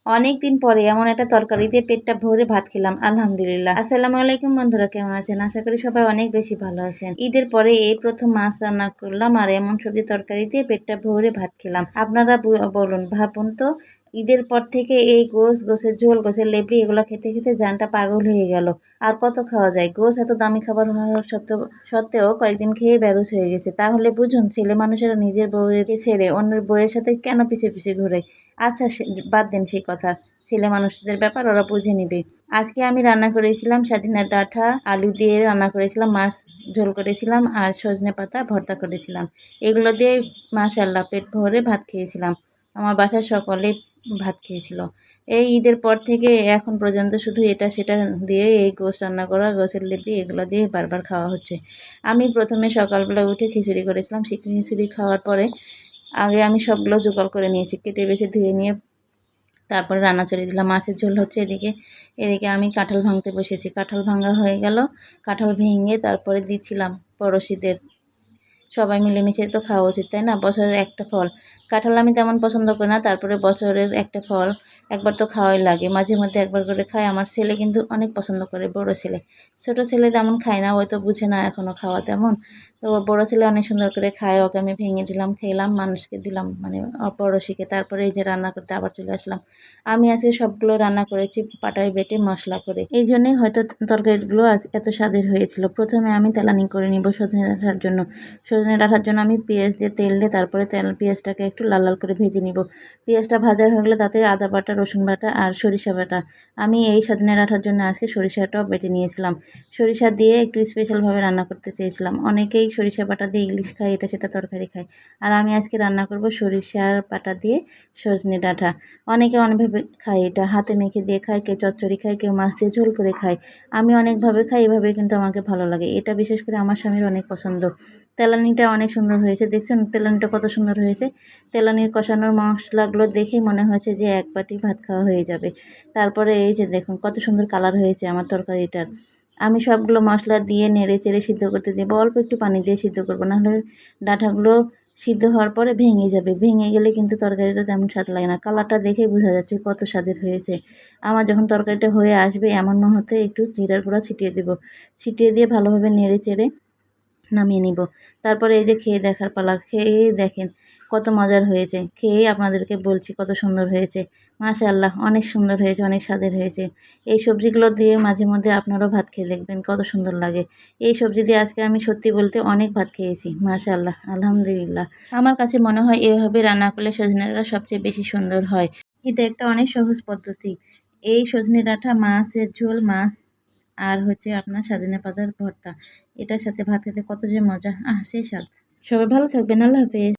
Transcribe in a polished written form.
অনেক দিন পরে এমন একটা তরকারি দিয়ে পেটটা ভরে ভাত খেলাম, আলহামদুলিল্লাহ। আসসালামু আলাইকুম বন্ধুরা, কেমন আছেন? আশা করি সবাই অনেক বেশি ভালো আছেন। ঈদের পরে এই প্রথম মাছ রান্না করলাম আর এমন সবজি তরকারি দিয়ে পেটটা ভরে ভাত খেলাম। আপনারা বলুন, ভাবুন তো, ঈদের পর থেকে এই গোশের ঝোল, গোশের লেবড়ি এগুলো খেতে খেতে জানটা পাগল হয়ে গেল। আর কত খাওয়া যায়? গোশ এত দামি খাবার হওয়ার সত্ত্বেও কয়েকদিন খেয়ে বেরোস হয়ে গেছে। তাহলে বুঝুন, ছেলে মানুষেরা নিজের বউকে ছেড়ে অন্যের বউয়ের সাথে কেন পিছে পিছে ঘুরে। আচ্ছা, বাদ দেন সেই কথা। ছেলে মানুষদের ব্যাপার, ওরা বুঝে নিবে। আজকে আমি রান্না করেছিলাম স্বাধীনের ডাঁটা আলু দিয়ে রান্না করেছিলাম, মাছ ঝোল করেছিলাম আর সজনে পাতা ভর্তা করেছিলাম। এগুলো দিয়ে মাশাআল্লাহ পেট ভরে ভাত খেয়েছিলাম। আমার বাসার সকলেই ভাত খেয়েছিল। এই ঈদের পর থেকে এখন পর্যন্ত শুধু এটা সেটা দিয়ে এই গোশ রান্না করা, গোশের লেবড়ি এগুলো দিয়ে বারবার খাওয়া হচ্ছে। আমি প্রথমে সকালবেলা উঠে খিচুড়ি করেছিলাম। সেই খিচুড়ি খাওয়ার পরে আগে আমি সবগুলো জোগাড় করে নিয়েছি, কেটে বেছে ধুয়ে নিয়ে তারপরে রান্না চড়িয়ে দিলাম। মাছের ঝোল হচ্ছে এদিকে। এদিকে আমি কাঁঠাল ভাঙতে বসেছি। কাঁঠাল ভাঙা হয়ে গেল। কাঁঠাল ভেঙে তারপরে দিচ্ছিলাম পড়োশিদের। সবাই মিলেমিশে তো খাওয়া উচিত, তাই না? বছরের একটা ফল। কাঁঠাল আমি তেমন পছন্দ করি না, তারপরে বছরের একটা ফল একবার তো খাওয়াই লাগে। মাঝে মধ্যে একবার করে খাই। আমার ছেলে কিন্তু অনেক পছন্দ করে, বড় ছেলে। ছোট ছেলে তেমন খায় না, ওই তো বুঝে না এখনও খাওয়া তেমন। তো বড় ছেলে অনেক সুন্দর করে খায়, ওকে আমি ভেঙে দিলাম, খেলাম, মানুষকে দিলাম, মানে পড়োশিকে। তারপরে এই যে রান্না করতে আবার চলে আসলাম। আমি আজকে সবগুলো রান্না করেছি পাটায় বেটে মশলা করে। এই জন্যই হয়তো তরকারিগুলো আজ এত স্বাদের হয়েছিল। প্রথমে আমি তেলানি করে নিব সজনে ডাঁটার জন্য। সজনে ডাঁটার জন্য আমি পেঁয়াজ দিয়ে তেল দিয়ে তারপরে পেঁয়াজটাকে একটু লাল লাল করে ভেজে নিব। পেঁয়াজটা ভাজা হয়ে গেলে তাতে আদা বাটা, রসুন বাটা আর সরিষা বাটা। আমি এই সজনে ডাঁটার জন্য আজকে সরিষাটাও বেটে নিয়েছিলাম। সরিষা দিয়ে একটু স্পেশালভাবে রান্না করতে চেয়েছিলাম। অনেকেই সরিষা বাটা দিয়ে ইলিশ খায়, এটা সেটা তরকারি খায়। আর আমি আজকে রান্না করব সরিষার বাটা দিয়ে সজনে ডাঁটা। অনেকে অনেকভাবে খায়, এটা হাতে মেখে দিয়ে খায়, কেউ চচ্চড়ি খায়, কেউ মাছ দিয়ে ঝোল করে খায়। আমি অনেকভাবে খাই, এভাবে কিন্তু আমাকে ভালো লাগে। এটা বিশেষ করে আমার স্বামীর অনেক পছন্দ। তেলানিটা অনেক সুন্দর হয়েছে, দেখছেন তেলানিটা কত সুন্দর হয়েছে। তেলানির কষানোর মশলাগুলো দেখেই মনে হয়েছে যে এক বাটি ভাত খাওয়া হয়ে যাবে। তারপরে এই যে দেখুন কত সুন্দর কালার হয়েছে আমার তরকারিটার। আমি সবগুলো মশলা দিয়ে নেড়ে চেড়ে সিদ্ধ করতে দেবো। অল্প একটু পানি দিয়ে সিদ্ধ করবো, নাহলে ডাঁটাগুলো সিদ্ধ হওয়ার পরে ভেঙে যাবে। ভেঙে গেলে কিন্তু তরকারিটা তেমন স্বাদ লাগে না। কালারটা দেখেই বোঝা যাচ্ছে কত স্বাদের হয়েছে। আমার যখন তরকারিটা হয়ে আসবে এমন মুহূর্তে একটু জিরার গুঁড়া ছিটিয়ে দেবো। ছিটিয়ে দিয়ে ভালোভাবে নেড়ে চেড়ে নামিয়ে নিব। তারপরে এই যে খেয়ে দেখার পালা। খেয়ে দেখেন কত মজার হয়েছে। খেয়েই আপনাদেরকে বলছি কত সুন্দর হয়েছে। মাশাআল্লাহ, অনেক সুন্দর হয়েছে, অনেক স্বাদের হয়েছে। এই সবজিগুলো দিয়ে মাঝে মধ্যে আপনারাও ভাত খেয়ে দেখবেন কত সুন্দর লাগে। এই সবজি দিয়ে আজকে আমি সত্যি বলতে অনেক ভাত খেয়েছি। মাশাআল্লাহ, আলহামদুলিল্লাহ। আমার কাছে মনে হয় এভাবে রান্না করলে সজনে ডাঁটা সবচেয়ে বেশি সুন্দর হয়। এটা একটা অনেক সহজ পদ্ধতি। এই সজনে ডাঁটা, মাছের ঝোল, মাছ আর হচ্ছে আপনার সজনে পাতার ভর্তা। এটার সাথে ভাত খেতে কত যে মজা! সেই স্বাদ। সবাই ভালো থাকবেন। আল্লাহ হাফেজ।